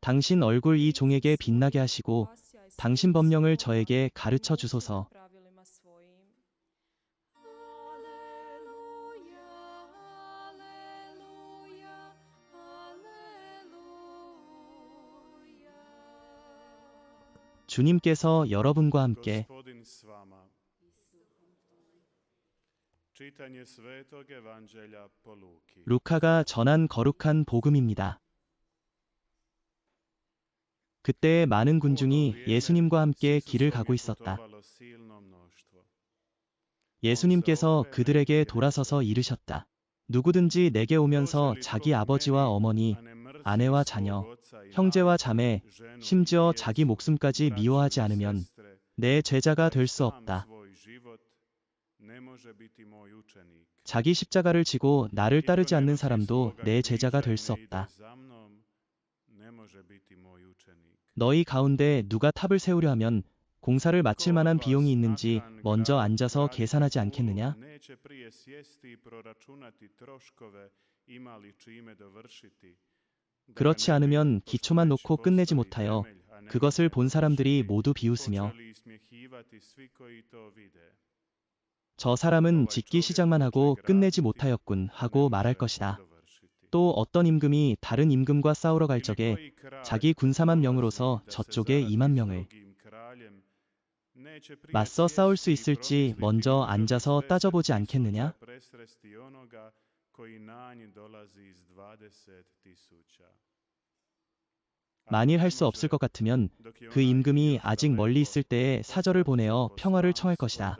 당신 얼굴 이 종에게 빛나게 하시고 당신 법령을 저에게 가르쳐 주소서. 주님께서 여러분과 함께 Gospodin s vama. Čitanje Svetog Evanđelja po Luki. 루카가 전한 거룩한 복음입니다. 그때에 많은 군중이 예수님과 함께 길을 가고 있었다. 예수님께서 그들에게 돌아서서 이르셨다. 누구든지 내게 오면서 자기 아버지와 어머니, 아내와 자녀, 형제와 자매, 심지어 자기 목숨까지 미워하지 않으면 내 제자가 될 수 없다. 자기 십자가를 지고 나를 따르지 않는 사람도 내 제자가 될 수 없다. 너희 가운데 누가 탑을 세우려 하면 공사를 마칠 만한 비용이 있는지 먼저 앉아서 계산하지 않겠느냐? 그렇지 않으면 기초만 놓고 끝내지 못하여 그것을 본 사람들이 모두 비웃으며 저 사람은 짓기 시작만 하고 끝내지 못하였군 하고 말할 것이다. 또 어떤 임금이 다른 임금과 싸우러 갈 적에 자기 군 4만 명으로서 저쪽에 2만 명을 맞서 싸울 수 있을지 먼저 앉아서 따져보지 않겠느냐? 만일 할 수 없을 것 같으면 그 임금이 아직 멀리 있을 때에 사절을 보내어 평화를 청할 것이다.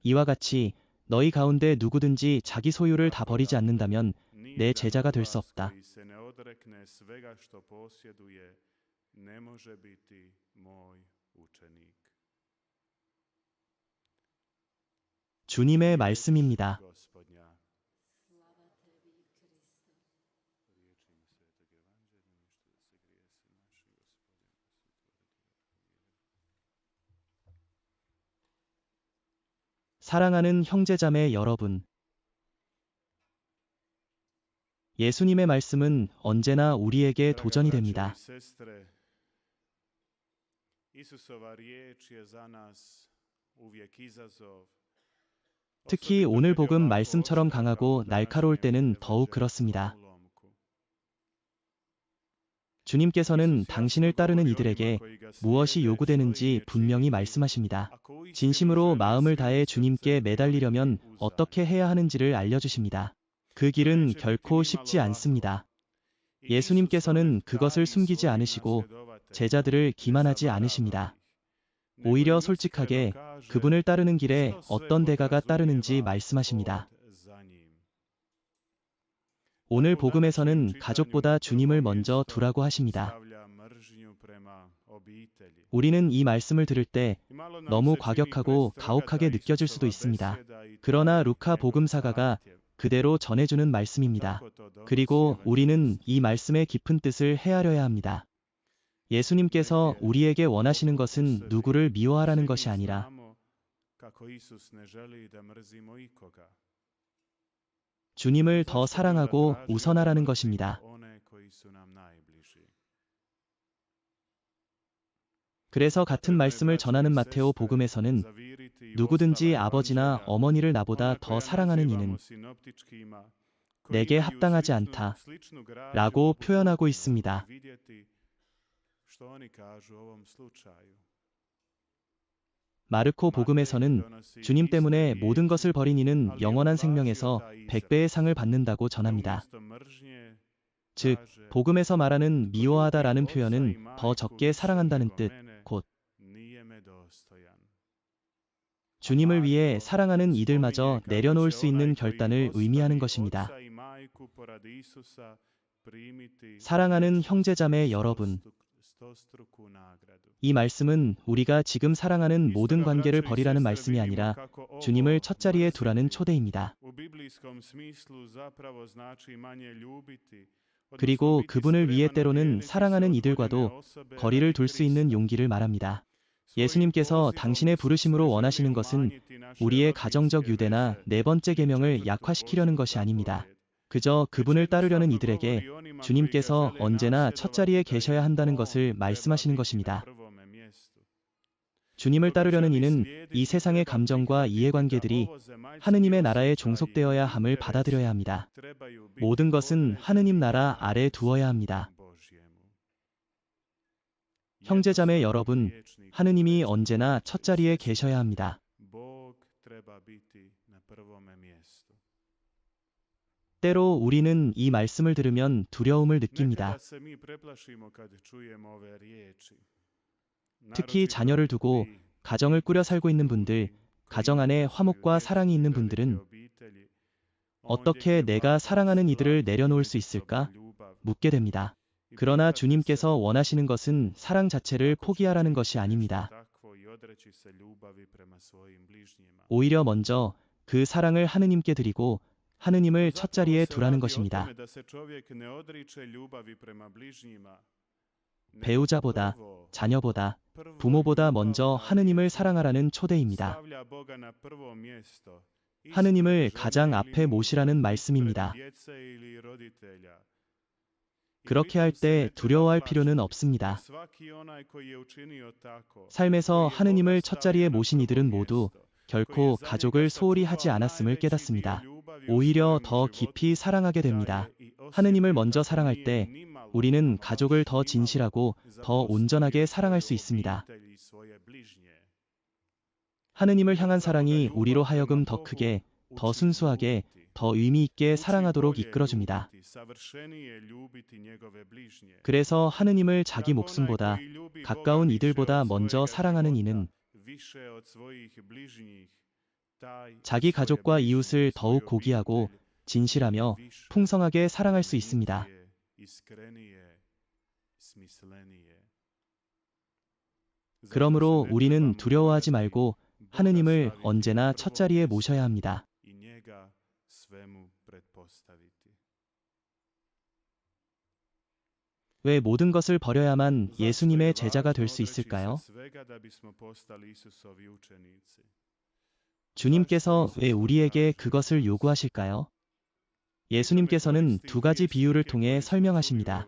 이와 같이 너희 가운데 누구든지 자기 소유를 다 버리지 않는다면 내 제자가 될 수 없다. 주님의 말씀입니다. 사랑하는 형제자매 여러분, 예수님의 말씀은 언제나 우리에게 도전이 됩니다. 특히 오늘 복음 말씀처럼 강하고 날카로울 때는 더욱 그렇습니다. 주님께서는 당신을 따르는 이들에게 무엇이 요구되는지 분명히 말씀하십니다. 진심으로 마음을 다해 주님께 매달리려면 어떻게 해야 하는지를 알려주십니다. 그 길은 결코 쉽지 않습니다. 예수님께서는 그것을 숨기지 않으시고 제자들을 기만하지 않으십니다. 오히려 솔직하게 그분을 따르는 길에 어떤 대가가 따르는지 말씀하십니다. 오늘 복음에서는 가족보다 주님을 먼저 두라고 하십니다. 우리는 이 말씀을 들을 때 너무 과격하고 가혹하게 느껴질 수도 있습니다. 그러나 루카 복음사가가 그대로 전해주는 말씀입니다. 그리고 우리는 이 말씀의 깊은 뜻을 헤아려야 합니다. 예수님께서 우리에게 원하시는 것은 누구를 미워하라는 것이 아니라 주님을 더 사랑하고 우선하라는 것입니다. 그래서 같은 말씀을 전하는 마테오 복음에서는 누구든지 아버지나 어머니를 나보다 더 사랑하는 이는 내게 합당하지 않다 라고 표현하고 있습니다. 마르코 복음에서는 주님 때문에 모든 것을 버린 이는 영원한 생명에서 100배의 상을 받는다고 전합니다. 즉, 복음에서 말하는 미워하다라는 표현은 더 적게 사랑한다는 뜻, 곧 주님을 위해 사랑하는 이들마저 내려놓을 수 있는 결단을 의미하는 것입니다. 사랑하는 형제자매 여러분, 이 말씀은 우리가 지금 사랑하는 모든 관계를 버리라는 말씀이 아니라 주님을 첫자리에 두라는 초대입니다. 그리고 그분을 위해 때로는 사랑하는 이들과도 거리를 둘 수 있는 용기를 말합니다. 예수님께서 당신의 부르심으로 원하시는 것은 우리의 가정적 유대나 네 번째 계명을 약화시키려는 것이 아닙니다. 그저 그분을 따르려는 이들에게 주님께서 언제나 첫자리에 계셔야 한다는 것을 말씀하시는 것입니다. 주님을 따르려는 이는 이 세상의 감정과 이해관계들이 하느님의 나라에 종속되어야 함을 받아들여야 합니다. 모든 것은 하느님 나라 아래 두어야 합니다. 형제자매 여러분, 하느님이 언제나 첫자리에 계셔야 합니다. 때로 우리는 이 말씀을 들으면 두려움을 느낍니다. 특히 자녀를 두고 가정을 꾸려 살고 있는 분들, 가정 안에 화목과 사랑이 있는 분들은 어떻게 내가 사랑하는 이들을 내려놓을 수 있을까? 묻게 됩니다. 그러나 주님께서 원하시는 것은 사랑 자체를 포기하라는 것이 아닙니다. 오히려 먼저 그 사랑을 하느님께 드리고 하느님을 첫자리에 두라는 것입니다. 배우자보다, 자녀보다, 부모보다 먼저 하느님을 사랑하라는 초대입니다. 하느님을 가장 앞에 모시라는 말씀입니다. 그렇게 할 때 두려워할 필요는 없습니다. 삶에서 하느님을 첫자리에 모신 이들은 모두 결코 가족을 소홀히 하지 않았음을 깨닫습니다. 오히려 더 깊이 사랑하게 됩니다. 하느님을 먼저 사랑할 때 우리는 가족을 더 진실하고 더 온전하게 사랑할 수 있습니다. 하느님을 향한 사랑이 우리로 하여금 더 크게, 더 순수하게, 더 의미 있게 사랑하도록 이끌어줍니다. 그래서 하느님을 자기 목숨보다 가까운 이들보다 먼저 사랑하는 이는 자기 가족과 이웃을 더욱 고귀하고 진실하며 풍성하게 사랑할 수 있습니다. 그러므로 우리는 두려워하지 말고 하느님을 언제나 첫자리에 모셔야 합니다. 왜 모든 것을 버려야만 예수님의 제자가 될 수 있을까요? 주님께서 왜 우리에게 그것을 요구하실까요? 예수님께서는 두 가지 비유를 통해 설명하십니다.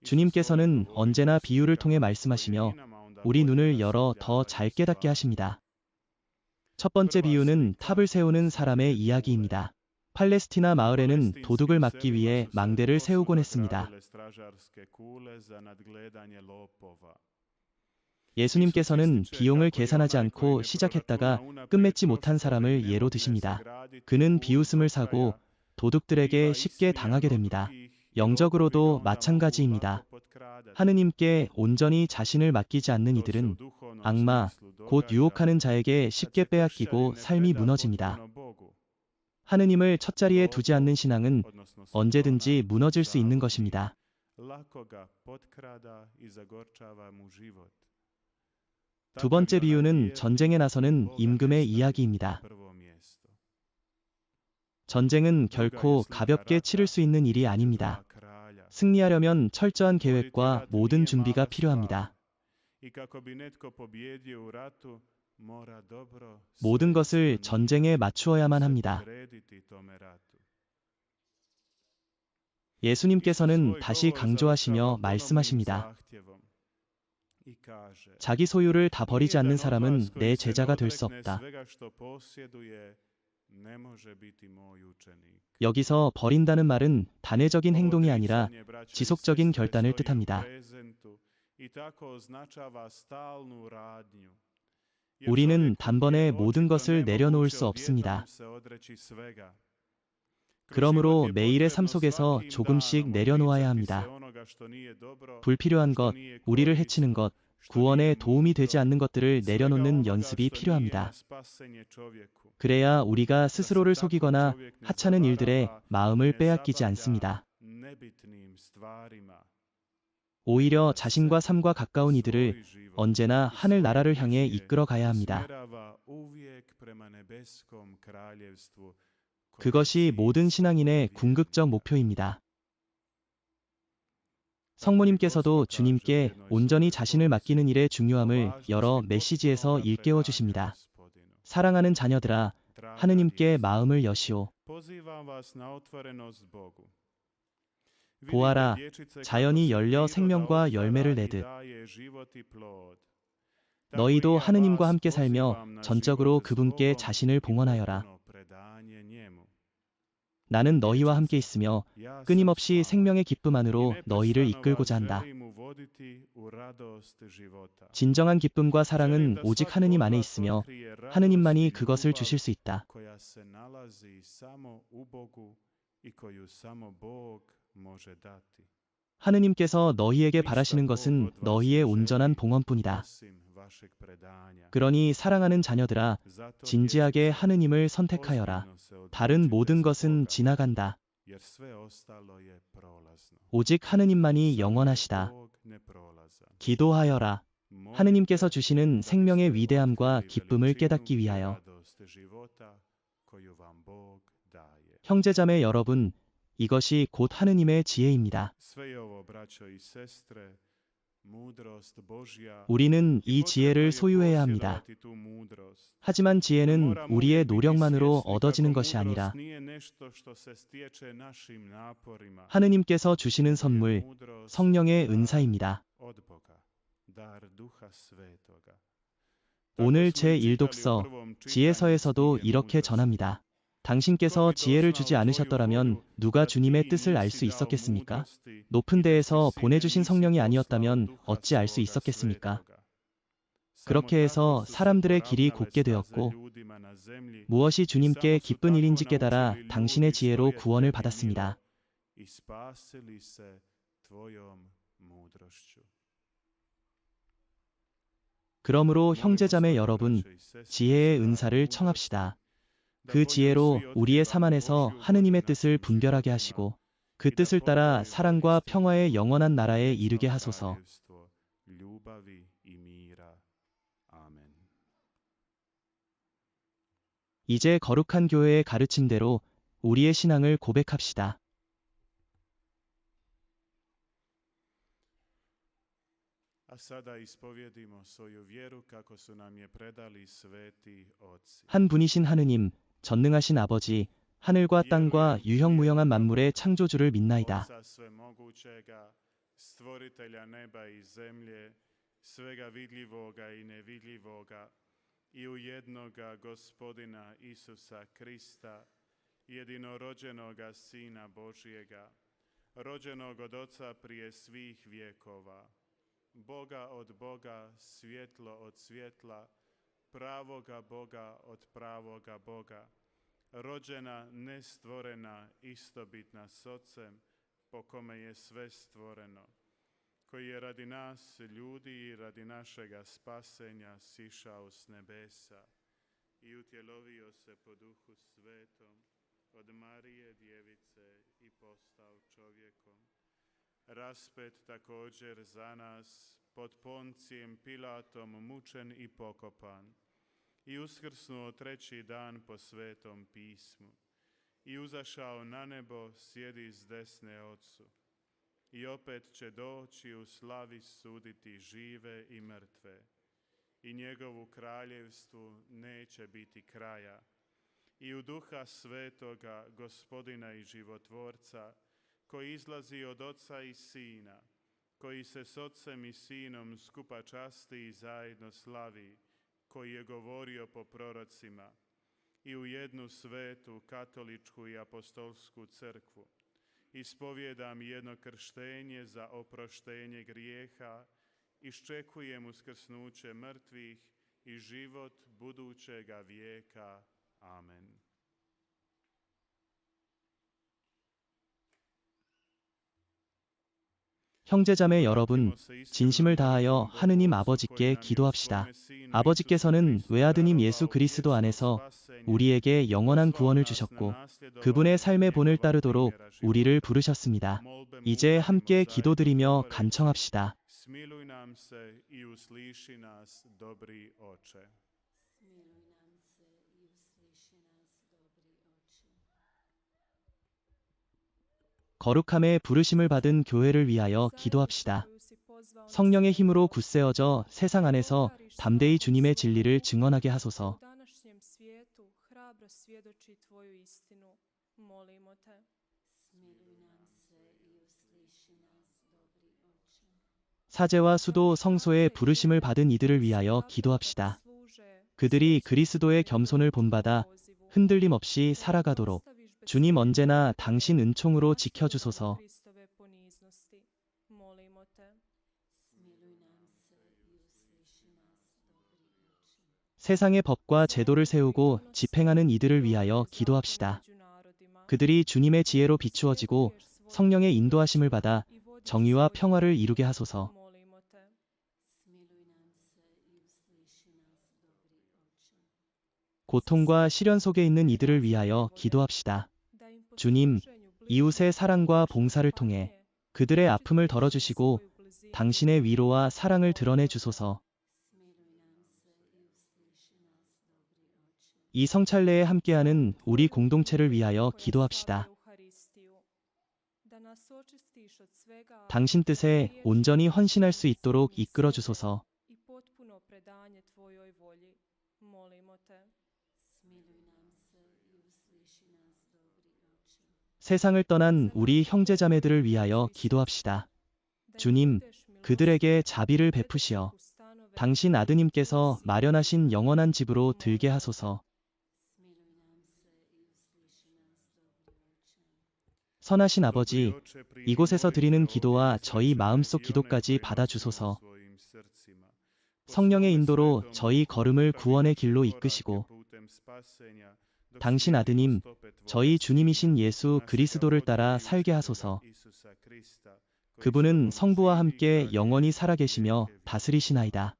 주님께서는 언제나 비유를 통해 말씀하시며 우리 눈을 열어 더 잘 깨닫게 하십니다. 첫 번째 비유는 탑을 세우는 사람의 이야기입니다. 팔레스티나 마을에는 도둑을 막기 위해 망대를 세우곤 했습니다. 예수님께서는 비용을 계산하지 않고 시작했다가 끝맺지 못한 사람을 예로 드십니다. 그는 비웃음을 사고 도둑들에게 쉽게 당하게 됩니다. 영적으로도 마찬가지입니다. 하느님께 온전히 자신을 맡기지 않는 이들은 악마, 곧 유혹하는 자에게 쉽게 빼앗기고 삶이 무너집니다. 하느님을 첫자리에 두지 않는 신앙은 언제든지 무너질 수 있는 것입니다. 두 번째 비유는 전쟁에 나서는 임금의 이야기입니다. 전쟁은 결코 가볍게 치를 수 있는 일이 아닙니다. 승리하려면 철저한 계획과 모든 준비가 필요합니다. 모든 것을 전쟁에 맞추어야만 합니다. 예수님께서는 다시 강조하시며 말씀하십니다. 자기 소유를 다 버리지 않는 사람은 내 제자가 될 수 없다. 여기서 버린다는 말은 단회적인 행동이 아니라 지속적인 결단을 뜻합니다. 우리는 단번에 모든 것을 내려놓을 수 없습니다. 그러므로 매일의 삶 속에서 조금씩 내려놓아야 합니다. 불필요한 것, 우리를 해치는 것, 구원에 도움이 되지 않는 것들을 내려놓는 연습이 필요합니다. 그래야 우리가 스스로를 속이거나 하찮은 일들에 마음을 빼앗기지 않습니다. 오히려 자신과 삶과 가까운 이들을 언제나 하늘 나라를 향해 이끌어 가야 합니다. 그것이 모든 신앙인의 궁극적 목표입니다. 성모님께서도 주님께 온전히 자신을 맡기는 일의 중요함을 여러 메시지에서 일깨워 주십니다. 사랑하는 자녀들아, 하느님께 마음을 여시오. Pozivam vas na otvorenost Bogu. 보아라, 자연이 열려 생명과 열매를 내듯 너희도 하느님과 함께 살며 전적으로 그분께 자신을 봉헌하여라. 나는 너희와 함께 있으며 끊임없이 생명의 기쁨 안으로 너희를 이끌고자 한다. 진정한 기쁨과 사랑은 오직 하느님 안에 있으며 하느님만이 그것을 주실 수 있다. 하느님께서 너희에게 바라시는 것은 너희의 온전한 봉헌뿐이다. 그러니 사랑하는 자녀들아, 진지하게 하느님을 선택하여라. 다른 모든 것은 지나간다. 오직 하느님만이 영원하시다. 기도하여라. 하느님께서 주시는 생명의 위대함과 기쁨을 깨닫기 위하여. 형제자매 여러분, 이것이 곧 하느님의 지혜입니다. 우리는 이 지혜를 소유해야 합니다. 하지만 지혜는 우리의 노력만으로 얻어지는 것이 아니라 하느님께서 주시는 선물, 성령의 은사입니다. 오늘 제1독서 지혜서에서도 이렇게 전합니다. 당신께서 지혜를 주지 않으셨더라면 누가 주님의 뜻을 알 수 있었겠습니까? 높은 데에서 보내주신 성령이 아니었다면 어찌 알 수 있었겠습니까? 그렇게 해서 사람들의 길이 곧게 되었고 무엇이 주님께 기쁜 일인지 깨달아 당신의 지혜로 구원을 받았습니다. 그러므로 형제자매 여러분, 지혜의 은사를 청합시다. 그 지혜로 우리의 삶 안에서 하느님의 뜻을 분별하게 하시고 그 뜻을 따라 사랑과 평화의 영원한 나라에 이르게 하소서. 이제 거룩한 교회의 가르침대로 우리의 신앙을 고백합시다. 한 분이신 하느님, 전능하신 아버지, 하늘과 땅과 유형무형한 만물의 창조주를 믿나이다. I u jednoga Gospodina Isusa Krista, jedinorođenoga Sina Božijega, rođenog od Oca prije svih vjekova, Boga od Boga, svjetlo od svjetla, pravoga Boga od pravoga Boga, rođena, nestvorena, istobitna s Ocem, po kome je sve stvoreno, koji je radi nas, ljudi i radi našega spasenja sišao s nebesa i utjelovio se po Duhu Svetom od Marije Djevice i postao čovjekom. Raspet također za nas, pod Poncijem Pilatom mučen i pokopan, i uskrsnuo treći dan po Svetom pismu, i uzašao na nebo, sjedi s desne Otcu. I opet će doći u slavi suditi žive i mrtve. I njegovu kraljevstvu neće biti kraja. I u Duha Svetoga, Gospodina i Životvorca, koji izlazi od Oca i Sina, koji se s Ocem i Sinom skupa časti i zajedno slavi, koji je govorio po prorocima, i u jednu svetu, katoličku i apostolsku crkvu, ispovijedam jedno krštenje za oproštenje grijeha, iščekujem uskrsnuće mrtvih i život budućega vijeka. Amen. 형제자매 여러분, 진심을 다하여 하느님 아버지께 기도합시다. 아버지께서는 외아드님 예수 그리스도 안에서 우리에게 영원한 구원을 주셨고 그분의 삶의 본을 따르도록 우리를 부르셨습니다. 이제 함께 기도드리며 간청합시다. Smiluj nam se i usliši nas, dobri Oče. 거룩함의 부르심을 받은 교회를 위하여 기도합시다. 성령의 힘으로 굳세어져 세상 안에서 담대히 주님의 진리를 증언하게 하소서. molimo te. Smiluj nam se i usliši nas, dobri oče. 사제와 수도 성소의 부르심을 받은 이들을 위하여 기도합시다. 그들이 그리스도의 겸손을 본받아 흔들림 없이 살아가도록 주님 언제나 당신 은총으로 지켜주소서. Molimo te. Smiluj nam se i usliši nas, dobri oče. 세상의 법과 제도를 세우고 집행하는 이들을 위하여 기도합시다. 그들이 주님의 지혜로 비추어지고 성령의 인도하심을 받아 정의와 평화를 이루게 하소서. Molimo te. Smiluj nam se i usliši nas, dobri oče. 고통과 시련 속에 있는 이들을 위하여 기도합시다. 주님, 이웃의 사랑과 봉사를 통해 그들의 아픔을 덜어주시고 당신의 위로와 사랑을 드러내 주소서. Smiluj nam se i usliši nas, dobri oče. 이 성찰례에 함께하는 우리 공동체를 위하여 기도합시다. 당신 뜻에 온전히 헌신할 수 있도록 이끌어 주소서. Molimo te. Smiluj nam se i usliši nas, dobri oče. 세상을 떠난 우리 형제자매들을 위하여 기도합시다. 주님, 그들에게 자비를 베푸시어 당신 아드님께서 마련하신 영원한 집으로 들게 하소서. Smiluj nam se i usliši nas, dobri oče. 선하신 아버지, 이곳에서 드리는 기도와 저희 마음속 기도까지 받아주소서. 성령의 인도로 저희 걸음을 구원의 길로 이끄시고 당신 아드님, 저희 주님이신 예수 그리스도를 따라 살게 하소서. 그분은 성부와 함께 영원히 살아계시며 다스리시나이다.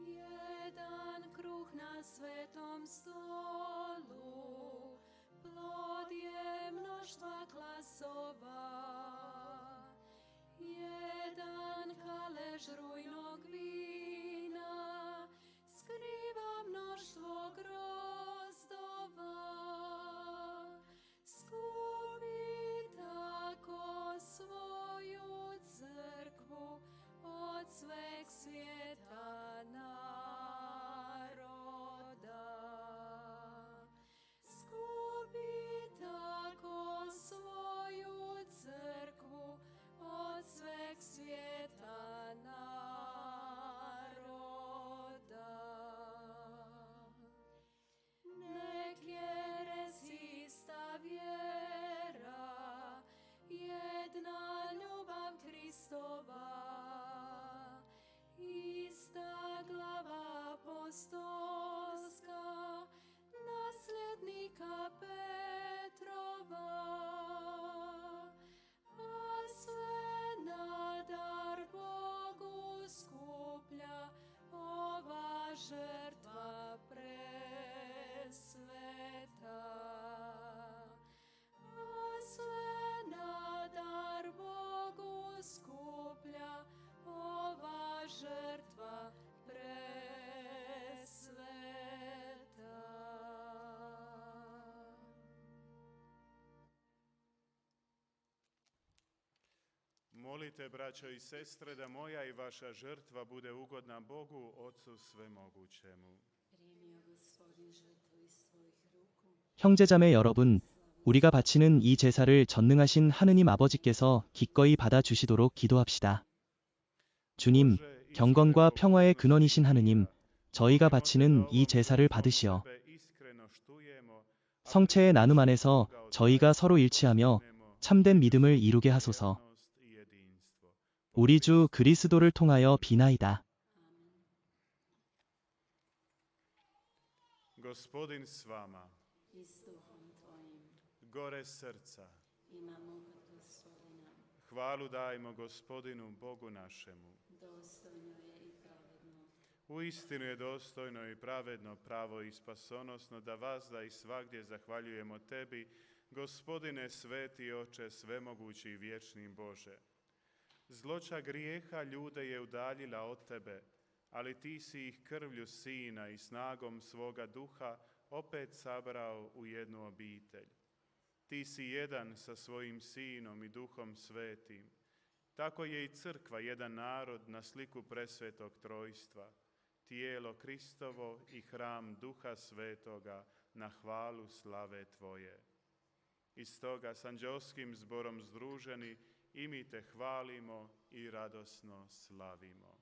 Jedan kruh na svetom stolu, plod je mnoštva klasova. Jedan kalež rujnog vina skriva mnoštvo grozdova. Skupi tako svoju crkvu od sveg svijeta naroda. Skupi tako svoju crkvu od sveg svijeta naroda. Nek je resista vjera, jedna ljubav Kristova, ista glava apostolska, nasljednika Petrova, a sve na dar Bogu skuplja ova žrtva presveta. A sve na dar Bogu skuplja ova žrtva presveta. Molite, braćo i sestre, da moja i vaša žrtva bude ugodna Bogu, Otcu Svemogućemu. Primio Gospodin žrtvu iz svojih ruku. 형제자매 여러분, 우리가 바치는 이 제사를 전능하신 하느님 아버지께서 기꺼이 받아주시도록 기도합시다. 주님, 경건과 평화의 근원이신 하느님, 저희가 바치는 이 제사를 받으시어 성체의 나눔 안에서 저희가 서로 일치하며 참된 믿음을 이루게 하소서. 우리 주 그리스도를 통하여 비나이다. Gospodin s vama, I s duhom tvojim gore srca, imamo kod Gospodina, hvalu dajmo Gospodinu Bogu našemu. dostojno je i pravedno. Uistinu je dostojno i pravedno, pravo i spasonosno da vazda i svagdje zahvaljujemo Tebi, Gospodine sveti Oče, svemogući i vječni Bože. Zloća grijeha ljude je udaljila od Tebe, ali Ti si ih krvlju Sina i snagom svoga duha opet sabrao u jednu obitelj. Ti si jedan sa svojim Sinom i Duhom Svetim. Tako je i crkva jedan narod na sliku presvetog trojstva, tijelo Kristovo i hram Duha Svetoga na hvalu slave Tvoje. I stoga s anđelskim zborom združeni i mi Te hvalimo i radosno slavimo.